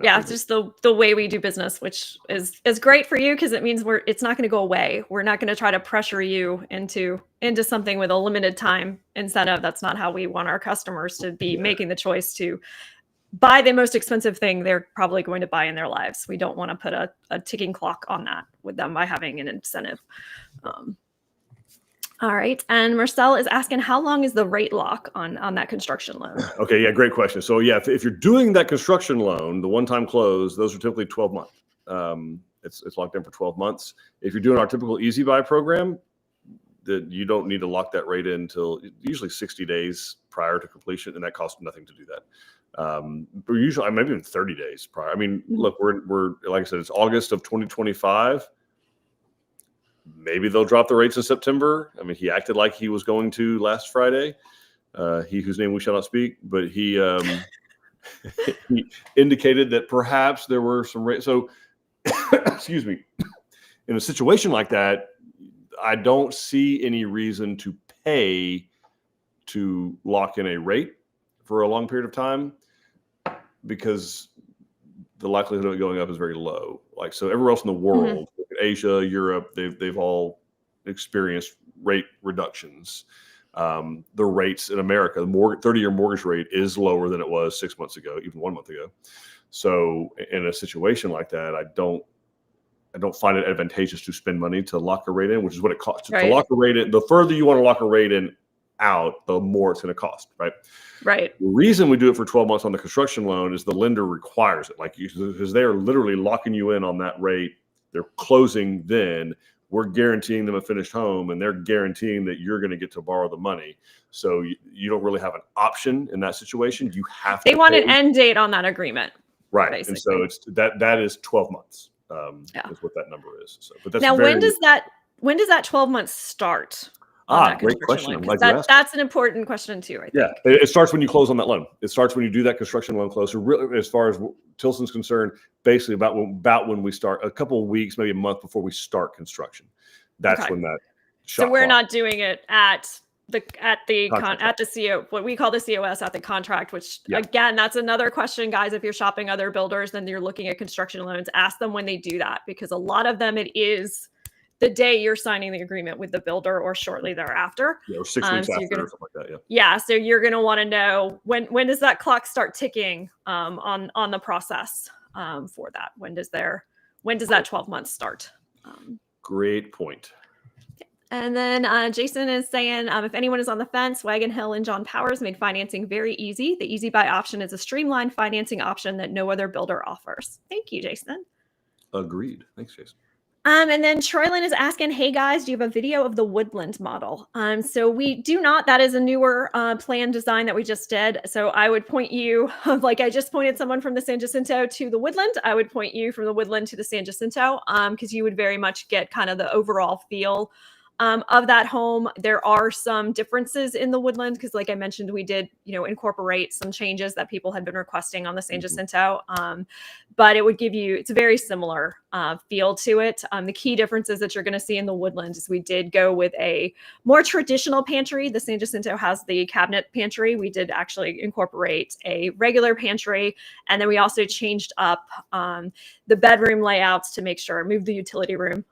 B: Yeah, it's just the way we do business, which is great for you because it means it's not going to go away. We're not going to try to pressure you into something with a limited time incentive. That's not how we want our customers to be making the choice to buy the most expensive thing they're probably going to buy in their lives. We don't want to put a ticking clock on that with them by having an incentive. All right. And Marcel is asking, how long is the rate lock on that construction loan?
A: Okay. Yeah. Great question. So yeah, if you're doing that construction loan, the one-time close, those are typically 12 months. It's locked in for 12 months. If you're doing our typical Easy Buy program, that you don't need to lock that rate in until usually 60 days prior to completion, and that costs nothing to do that. But usually, maybe even 30 days prior. I mean, look, we're like I said, it's August of 2025. Maybe they'll drop the rates in September. I mean, he acted like he was going to last Friday. He whose name we shall not speak, but he he indicated that perhaps there were some rates. So, excuse me, in a situation like that, I don't see any reason to pay to lock in a rate for a long period of time because the likelihood of it going up is very low. Like, so everywhere else in the world, Asia, Europe, they've all experienced rate reductions. The rates in America, the 30-year mortgage rate is lower than it was 6 months ago, even 1 month ago. So in a situation like that, I don't find it advantageous to spend money to lock a rate in, which is what it costs.
B: Right.
A: To lock a rate in, the further you want to lock a rate in out, the more it's going to cost, right?
B: Right.
A: The reason we do it for 12 months on the construction loan is the lender requires it, because they're literally locking you in on that rate. They're closing then. We're guaranteeing them a finished home, and they're guaranteeing that you're going to get to borrow the money. So you don't really have an option in that situation. You have to.
B: They want an end date on that agreement,
A: right?
B: Basically.
A: And so it's that is 12 months. Is what that number is. So, but that's
B: now, when does that 12 months start?
A: Great question.
B: That's an important question too, I think.
A: It starts when you close on that loan. It starts when you do that construction loan close. So really, as far as Tilson's concerned, basically about when we start, a couple of weeks, maybe a month before we start construction. That's when that.
B: So we're not doing it at the CO, what we call the COS, at the contract, which again, that's another question, guys. If you're shopping other builders and you're looking at construction loans, ask them when they do that, because a lot of them, it is the day you're signing the agreement with the builder or shortly thereafter.
A: Or 6 weeks after, or something like that.
B: Yeah. So you're going to want to know when does that clock start ticking on the process for that? When does that 12 months start?
A: Great point.
B: And then Jason is saying, if anyone is on the fence, Wagon Hill and John Powers made financing very easy. The Easy Buy option is a streamlined financing option that no other builder offers. Thank you, Jason.
A: Agreed. Thanks, Jason.
B: And then Troylyn is asking, hey guys, do you have a video of the Woodland model? So we do not. That is a newer plan design that we just did. So I would point you, like I just pointed someone from the San Jacinto to the Woodland. I would point you from the Woodland to the San Jacinto, because you would very much get kind of the overall feel of that home. There are some differences in the Woodland because, like I mentioned, we did, incorporate some changes that people had been requesting on the San Jacinto. But it would give you, it's a very similar feel to it. The key differences that you're going to see in the Woodland is we did go with a more traditional pantry. The San Jacinto has the cabinet pantry. We did actually incorporate a regular pantry. And then we also changed up the bedroom layouts to make sure, move the utility room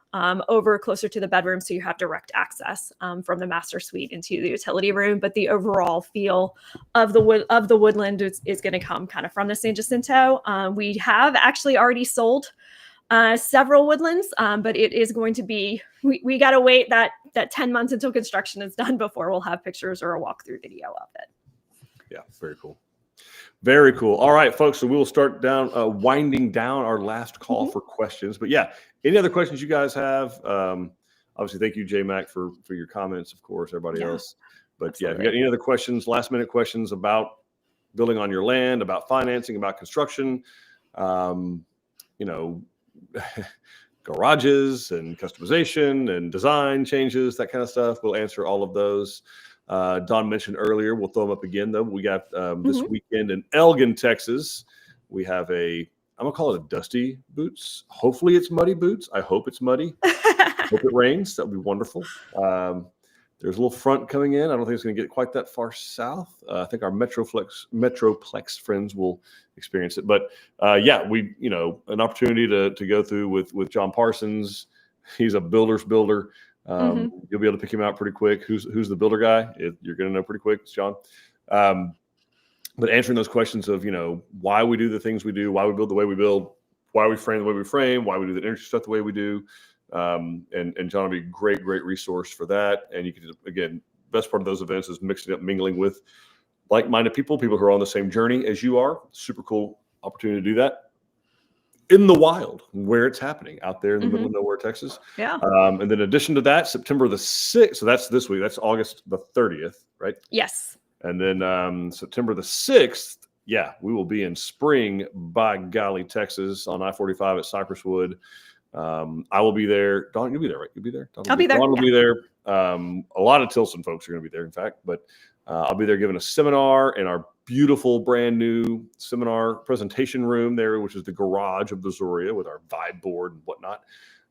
B: over closer to the bedroom, so you have direct access from the master suite into the utility room. But the overall feel of the Woodland is going to come kind of from the San Jacinto. We have actually already sold several Woodlands, but it is going to be, we got to wait that 10 months until construction is done before we'll have pictures or a walkthrough video of it.
A: Yeah, very cool. Very cool. All right, folks. So we will start winding down our last call for questions. But yeah, any other questions you guys have? Obviously, thank you, J-Mac, for your comments, of course, everybody else. But absolutely. If you got any other questions, last minute questions about building on your land, about financing, about construction, garages and customization and design changes, that kind of stuff, we'll answer all of those. Don mentioned earlier, we'll throw them up again, though. We got this weekend in Elgin, Texas. We have I'm going to call it a dusty boots. Hopefully it's muddy boots. I hope it's muddy. Hope it rains. That would be wonderful. There's a little front coming in. I don't think it's going to get quite that far south. I think our Metroplex friends will experience it. But yeah, an opportunity to go through with John Parsons. He's a builder's builder. You'll be able to pick him out pretty quick. Who's the builder guy? You're going to know pretty quick. It's John. But answering those questions of, why we do the things we do, why we build the way we build, why we frame the way we frame, why we do the energy stuff the way we do. And John will be a great resource for that. And you can, again, best part of those events is mixing up, mingling with like-minded people who are on the same journey as you are. Super cool opportunity to do that in the wild where it's happening out there in the middle of nowhere, Texas.
B: Yeah.
A: And then in addition to that, September the 6th. So that's this week. That's August the 30th, right?
B: Yes.
A: And then September the 6th, yeah, we will be in Spring, by golly, Texas on I-45 at Cypress Wood. I will be there. Dawn, you'll be there, right? You'll be there.
B: I'll be there.
A: Dawn will be there. A lot of Tilson folks are going to be there, in fact. But I'll be there giving a seminar in our beautiful, brand new seminar presentation room there, which is the garage of Brazoria with our vibe board and whatnot.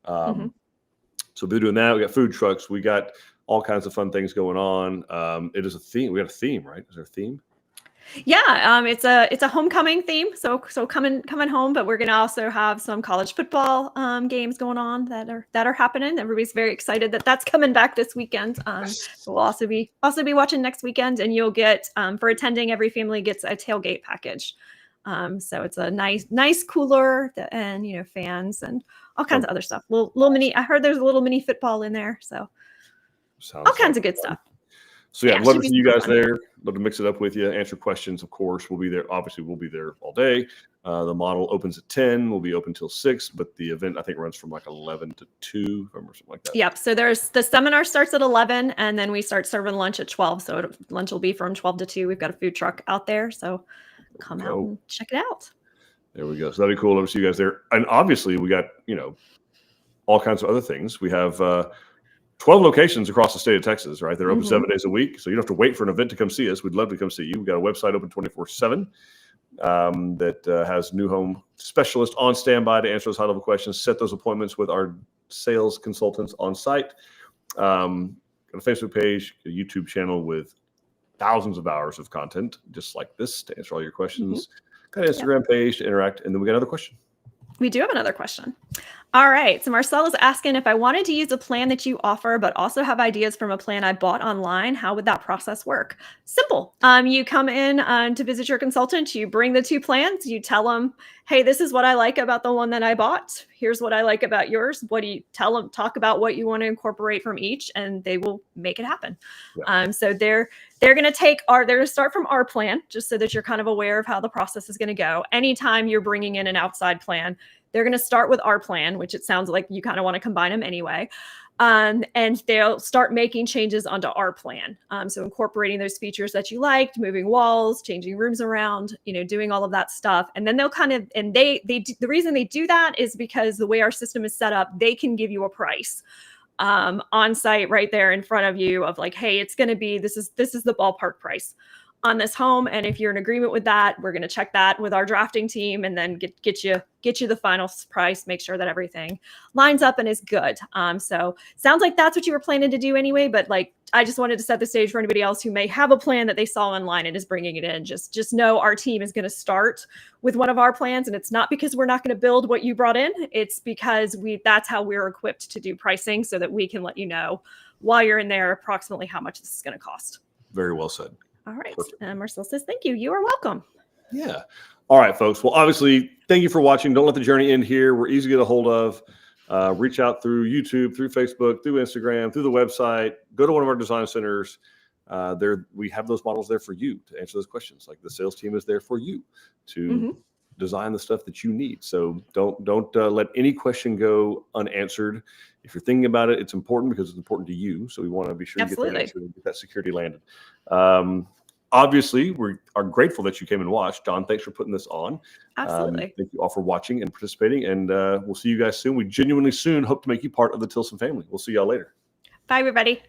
A: So we'll be doing that. We got food trucks. We got all kinds of fun things going on. It is a theme. We got a theme, right? Is there a theme?
B: Yeah, it's a homecoming theme, so coming home, but we're gonna also have some college football games going on that are happening. Everybody's very excited that that's coming back this weekend. So we'll also be watching next weekend, and you'll get for attending, every family gets a tailgate package. So it's a nice cooler and fans and all kinds of other stuff. Little mini. I heard there's a little mini football in there, so all kinds of good stuff.
A: So yeah, love to see you guys there. Love to mix it up with you, answer questions. Of course, we'll be there. Obviously, we'll be there all day. The model opens at 10. We'll be open till 6, but the event I think runs from like 11 to 2, or something like that.
B: Yep. So the seminar starts at 11, and then we start serving lunch at 12. So lunch will be from 12 to 2. We've got a food truck out there, so come out and check it out.
A: There we go. So that'd be cool. Love to see you guys there. And obviously, we got all kinds of other things. We have 12 locations across the state of Texas, right? They're open 7 days a week. So you don't have to wait for an event to come see us. We'd love to come see you. We've got a website open 24/7 that has new home specialists on standby to answer those high-level questions, set those appointments with our sales consultants on site. Got a Facebook page, a YouTube channel with thousands of hours of content just like this to answer all your questions. Got an Instagram page to interact. And then we got another question.
B: We do have another question. All right. So Marcel is asking, if I wanted to use a plan that you offer, but also have ideas from a plan I bought online, how would that process work? Simple. You come in to visit your consultant, you bring the 2 plans, you tell them, hey, this is what I like about the one that I bought. Here's what I like about yours. What do you tell them? Talk about what you want to incorporate from each, and they will make it happen. Yeah. So they're going to start from our plan, just so that you're kind of aware of how the process is going to go. Anytime you're bringing in an outside plan, they're going to start with our plan, which it sounds like you kind of want to combine them anyway. And they'll start making changes onto our plan. So incorporating those features that you liked, moving walls, changing rooms around, doing all of that stuff. And then they'll the reason they do that is because the way our system is set up, they can give you a price on site right there in front of you of like, hey, it's going to be, this is the ballpark price on this home. And if you're in agreement with that, we're going to check that with our drafting team and then get you the final price, make sure that everything lines up and is good. So sounds like that's what you were planning to do anyway, but like, I just wanted to set the stage for anybody else who may have a plan that they saw online and is bringing it in. Just know our team is going to start with one of our plans. And it's not because we're not going to build what you brought in. It's because that's how we're equipped to do pricing, so that we can let you know while you're in there approximately how much this is going to cost.
A: Very well said.
B: All right. Marcel says, thank you. You are welcome.
A: Yeah. All right, folks. Well, obviously, thank you for watching. Don't let the journey end here. We're easy to get a hold of. Reach out through YouTube, through Facebook, through Instagram, through the website. Go to one of our design centers. We have those models there for you to answer those questions. Like the sales team is there for you to design the stuff that you need. So don't let any question go unanswered. If you're thinking about it, it's important because it's important to you. So we want to be sure you get that answer and get that security landed. Obviously, we are grateful that you came and watched. Don, thanks for putting this on.
B: Absolutely.
A: Thank you all for watching and participating. And we'll see you guys soon. We genuinely soon hope to make you part of the Tilson family. We'll see y'all later.
B: Bye, everybody.